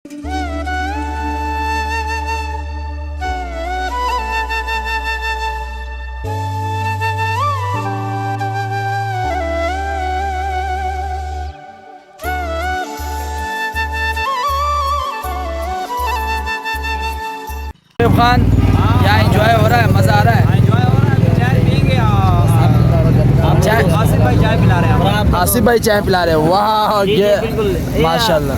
खान यहाँ एंजॉय हो रहा है, मज़ा आ रहा है। एंजॉय हो रहा है, चाय पियेंगे। आप चाय आसिफ भाई चाय पिला रहे हैं। आसिफ भाई चाय पिला रहे हैं। वाह, ये माशाल्लाह।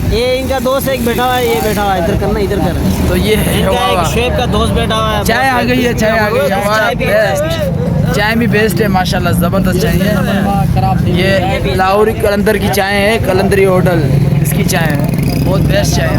ये इनका दोस्त एक बैठा हुआ है, ये बैठा हुआ है, इधर करना, इधर कर। तो ये है इनका एक शेफ का दोस्त बैठा हुआ है। चाय आ गई है, चाय आ गई है। बेस्ट चाय भी बेस्ट है माशाल्लाह, ज़बरदस्त चाय है। ये लाहौरी कलंदर की चाय है, कलंदरी होटल इसकी चाय है, बहुत बेस्ट चाय है।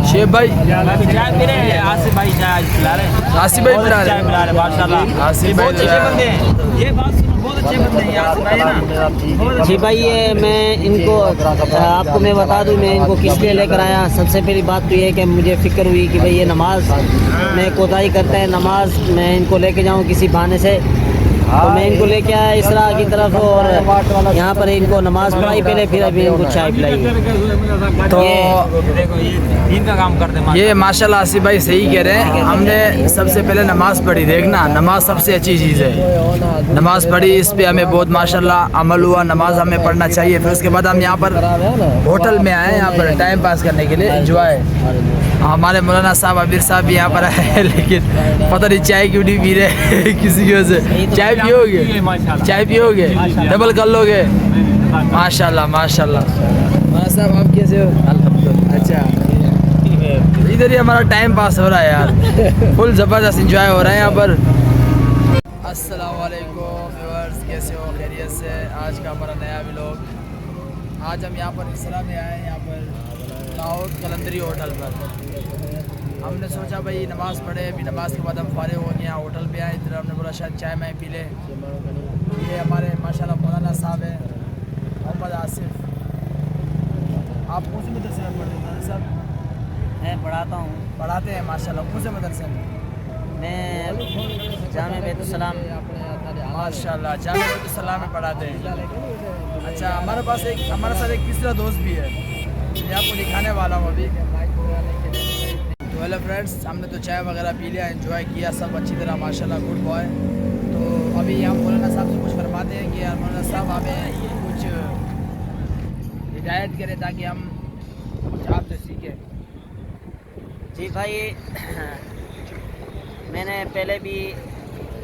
शेफ भाई चाय पी रहे हैं, आसिफ भाई चाय पिला रहे हैं। आसिफ भाई पिला चाय पिला रहे हैं माशाल्लाह। आसिफ बहुत भाई अच्छे बंदे हैं, ये बात सुनो, बहुत अच्छे बंदे हैं आसिफ भाई ना। जी भाई, ये मैं इनको आपको मैं बता दूं, मैं इनको किस लिए लेकर आया। सबसे पहली बात तो ये है कि मुझे फ़िक्र हुई कि भाई ये नमाज में कोताही करते हैं, नमाज मैं इनको लेके जाऊं किसी बहाने से, तो मैं इनको लेके आया इसरा की तरफ, और यहाँ पर इनको नमाज पढ़ाई पहले, फिर अभी इनको चाय पिलाई। तो देखो ये दीन का काम करते हैं। ये माशाल्लाह आसिफ भाई सही कह रहे हैं। हमने सबसे पहले नमाज़ पढ़ी, देखना नमाज सबसे अच्छी चीज़ है। नमाज़ पढ़ी, इस पे हमें बहुत माशाल्लाह अमल हुआ। नमाज हमें पढ़ना चाहिए। फिर उसके बाद हम यहाँ पर होटल में आए, यहाँ पर टाइम पास करने के लिए, एंजॉय। हमारे मौलाना साहब अमीर साहब भी यहाँ पर आए हैं, लेकिन पता नहीं चाय क्यों नहीं पी रहे किसी की वजह से। चाय पियोगे? चाय पियोगे? डबल कर लोगे? माशाल्लाह माशाल्लाह। मौलाना साहब आप कैसे हो? अल्हम्दुलिल्लाह। अच्छा, इधर ही हमारा टाइम पास हो रहा है यार, फुल ज़बरदस्त एंजॉय हो रहा है यहाँ पर। अस्सलाम वालेकुम व्यूअर्स, कैसे हो? खैरियत से? आज का हमारा नया व्लॉग। आज हम यहाँ पर इसरा में आए हैं, यहाँ पर लाहौर कलंदरी होटल पर। हमने सोचा भाई नमाज़ पढ़े, अभी नमाज के बाद हम फारिग हो गए, यहाँ होटल पे आए। इधर हमने बोला शायद चाय मैं पी ले। ये हमारे माशाल्लाह मौलाना साहब हैं, मोहम्मद आसिफ। आप कौन से मदरसे में पढ़ते हैं मौलाना साहब? मैं पढ़ाता हूँ। पढ़ाते हैं माशाल्लाह, कौन से मदरसे में? मैं जामे बैतुस्सलाम। माशाल्लाह, जामे बैतुस्सलाम में पढ़ाते हैं। अच्छा, हमारे साथ एक तीसरा दोस्त भी है, ये आपको दिखाने वाला हूँ अभी। तो हेलो फ्रेंड्स, हमने तो चाय वगैरह पी लिया, एंजॉय किया सब अच्छी तरह माशाल्लाह, गुड बॉय। तो अभी हम मौलाना साहब से कुछ फरमाते हैं कि यार मौलाना साहब हमें कुछ हिदायत करें ताकि हम कुछ आपसे सीखें। जी भाई, मैंने पहले भी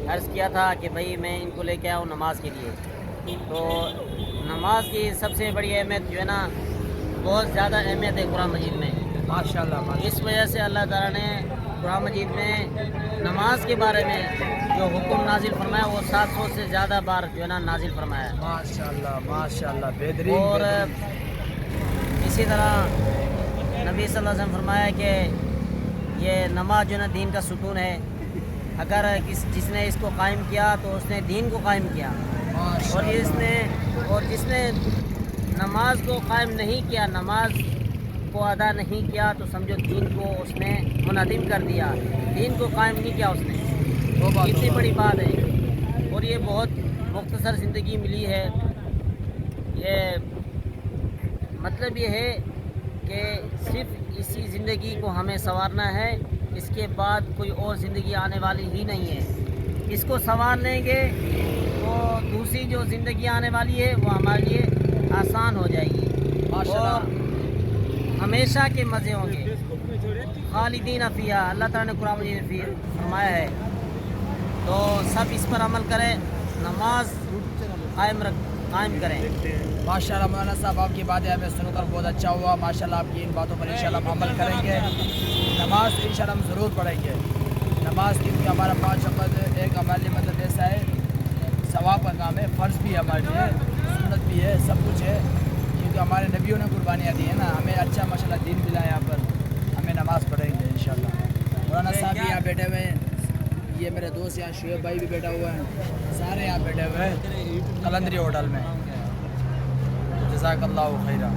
अर्ज़ किया था कि भाई मैं इनको लेके आया हूँ नमाज के लिए। तो नमाज की सबसे बड़ी अहमियत जो है ना, बहुत ज़्यादा अहमियत है कुरान मजीद में माशाल्लाह। इस वजह से अल्लाह ताला ने कुरान मजीद में नमाज के बारे में जो हुक्म नाजिल फरमाया, वो 700 से ज़्यादा बार जो है ना नाजिल फरमाया है। माशाल्लाह माशाल्लाह, बेहतरीन। और इसी तरह नबी सल्लल्लाहु अलैहि वसल्लम फरमाया कि ये नमाज जो है ना दीन का सुकून है। अगर जिसने इसको कायम किया तो उसने दीन को कायम किया, और जिसने नमाज को कायम नहीं किया, नमाज को अदा नहीं किया, तो समझो दीन को उसने मुनहदिम कर दिया, दीन को कायम नहीं किया उसने। इतनी बड़ी बात है। और ये बहुत मुख्तसर ज़िंदगी मिली है। ये मतलब ये है कि सिर्फ इसी ज़िंदगी को हमें संवारना है, इसके बाद कोई और ज़िंदगी आने वाली ही नहीं है। इसको संवार लेंगे तो दूसरी जो ज़िंदगी आने वाली है वो हमारे लिए आसान हो जाएगी, और हमेशा के मज़े होंगे। खालिदीन फ़ीहा, अल्लाह ताला ने कुरान में फरमाया है। तो सब इस पर अमल करें, नमाज कायम करें। माशाल्लाह मौलाना साहब, आपकी बातें हमें सुनकर बहुत अच्छा हुआ माशाल्लाह। आपकी इन बातों पर इंशाल्लाह हम अमल करेंगे। नमाज इंशाल्लाह हम ज़रूर पढ़ेंगे। नमाज क्योंकि हमारा 5 वक़्त एक हमारे लिए मतलब ऐसा है, सवाब का काम है, फ़र्ज़ भी है हमारे लिए, सुन्नत भी है, सब कुछ है। क्योंकि हमारे नबियों ने कुर्बानियाँ दी है ना, हमें अच्छा माशाल्लाह दीन मिला है। यहाँ पर हमें नमाज़ पढ़ेंगे इंशाल्लाह। मौलाना साहब भी यहाँ बैठे हुए हैं, ये मेरे दोस्त यहाँ शुएब भाई भी बैठा हुआ है, सारे यहाँ बैठे हुए हैं कलंदरी होटल में। जज़ाकल्लाहु खैरा।